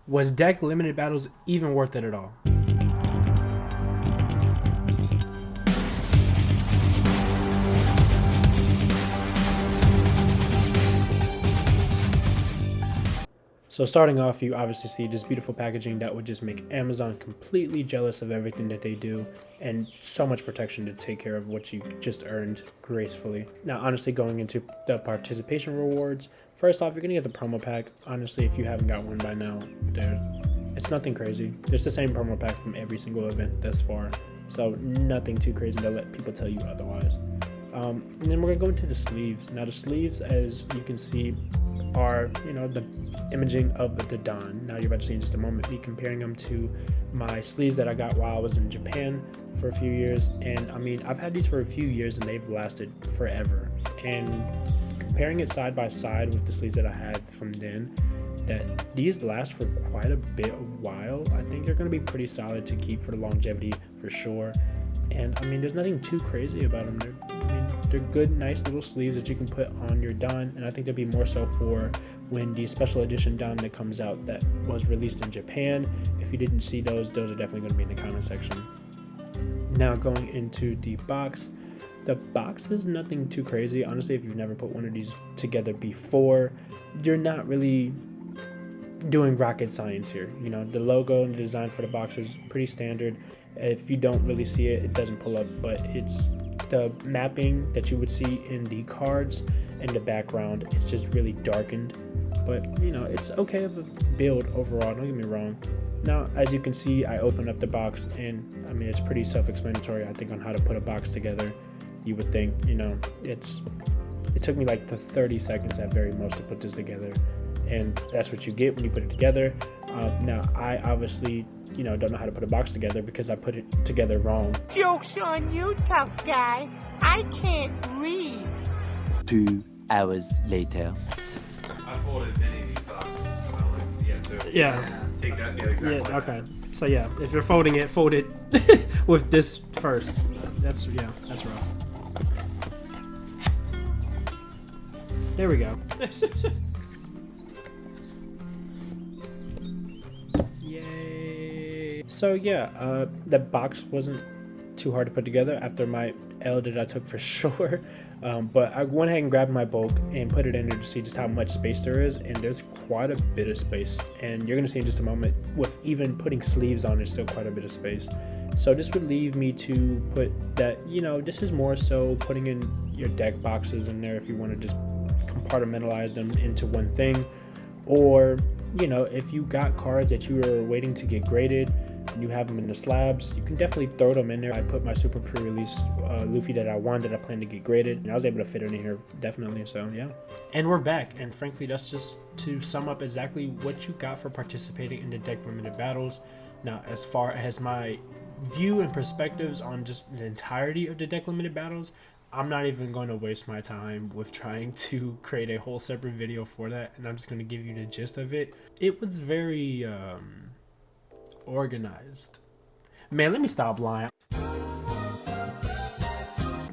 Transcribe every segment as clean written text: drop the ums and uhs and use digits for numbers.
Was deck limited battles even worth it at all? So starting off, you obviously see this beautiful packaging that would just make Amazon completely jealous of everything that they do, and so much protection to take care of what you just earned gracefully. Now, honestly, going into the participation rewards, first off, you're going to get the promo pack. Honestly, if you haven't got one by now, it's nothing crazy. There's the same promo pack from every single event thus far, so nothing too crazy to let people tell you otherwise. And then we're going to go into the sleeves. Now, the sleeves, as you can see, are, the imaging of the Don. Now you're about to see in just a moment me comparing them to my sleeves that I got while I was in Japan for a few years. And I mean, I've had these for a few years and they've lasted forever. And comparing it side by side with the sleeves that I had from then, that these last for quite a bit of while. I think they're going to be pretty solid to keep for the longevity for sure. And I mean, there's nothing too crazy about them. They're good, nice little sleeves that you can put on your Don, and I think they'll be more so for when the special edition Don that comes out that was released in Japan. If you didn't see those are definitely going to be in the comment section. Now going into the box. The box is nothing too crazy. Honestly, if you've never put one of these together before, you're not really doing rocket science here. The logo and the design for the box is pretty standard. If you don't really see it, it doesn't pull up, but it's the mapping that you would see in the cards and the background. It's just really darkened, but it's okay of a build overall, don't get me wrong. Now, as you can see, I opened up the box, and I mean, it's pretty self-explanatory, I think, on how to put a box together. You would think, it took me like 30 seconds at very most to put this together, and that's what you get when you put it together. Now, I obviously don't know how to put a box together because I put it together wrong. Joke's on you, tough guy. I can't read. 2 hours later. I folded many of these boxes. Yeah. Take that the exact way. Okay. So yeah, if you're folding it, fold it with this first. That's rough. There we go. Yay. So yeah, the box wasn't too hard to put together after my L that I took for sure. But I went ahead and grabbed my bulk and put it in there to see just how much space there is, and there's quite a bit of space. And you're gonna see in just a moment, with even putting sleeves on, there's still quite a bit of space. So this would leave me to put that, this is more so putting in your deck boxes in there if you want to just compartmentalize them into one thing, or if you got cards that you were waiting to get graded and you have them in the slabs, you can definitely throw them in there. I put my super pre-release Luffy that I wanted, that I planned to get graded, and I was able to fit it in here definitely. So yeah, and we're back, and frankly that's just to sum up exactly what you got for participating in the deck limited battles. Now, as far as my view and perspectives on just the entirety of the deck limited battles, I'm not even going to waste my time with trying to create a whole separate video for that, and I'm just going to give you the gist of it. It was very organized. Man, let me stop lying.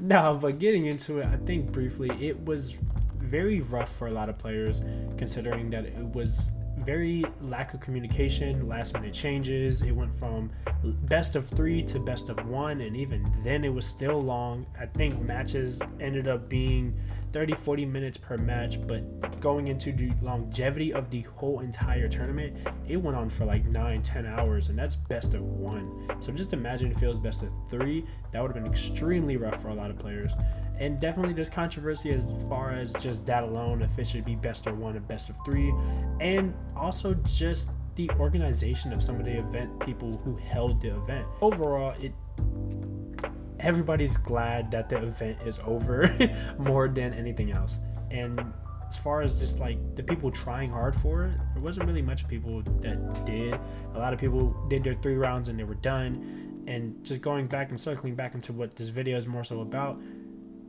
No, but getting into it, I think briefly, it was very rough for a lot of players, considering that it was very lack of communication, last minute changes. It went from best of 3 to best of 1, and even then it was still long. I think matches ended up being 30-40 minutes per match, but going into the longevity of the whole entire tournament, it went on for like 9-10 hours, and that's best of 1. So just imagine if it was best of 3. That would have been extremely rough for a lot of players. And definitely there's controversy as far as just that alone, if it should be best of 1 or best of 3, and also just the organization of some of the event people who held the event. Overall, everybody's glad that the event is over more than anything else. And as far as just like the people trying hard for it, there wasn't really much people that did. A lot of people did their 3 rounds and they were done. And just going back and circling back into what this video is more so about,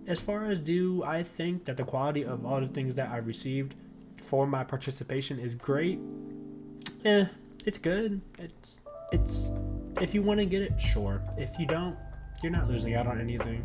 as far as do I think that the quality of all the things that I've received for my participation is great? It's good. It's if you want to get it, sure. If you don't, you're not losing out on anything.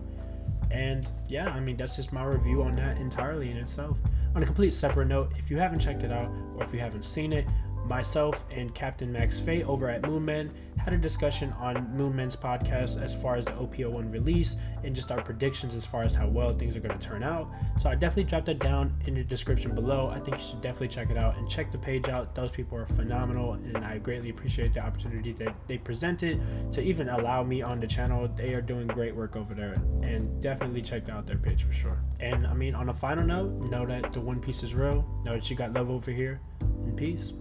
And yeah, I mean, that's just my review on that entirely in itself. On a complete separate note, if you haven't checked it out or if you haven't seen it, myself and Captain Max Fate over at Moonmen had a discussion on Moonmen's podcast as far as the OPO1 release and just our predictions as far as how well things are going to turn out. So I definitely dropped that down in the description below. I think you should definitely check it out and check the page out. Those people are phenomenal, and I greatly appreciate the opportunity that they presented to even allow me on the channel. They are doing great work over there, and definitely check out their page for sure. And I mean, on a final note, know that the One Piece is real. Know that you got love over here, and peace.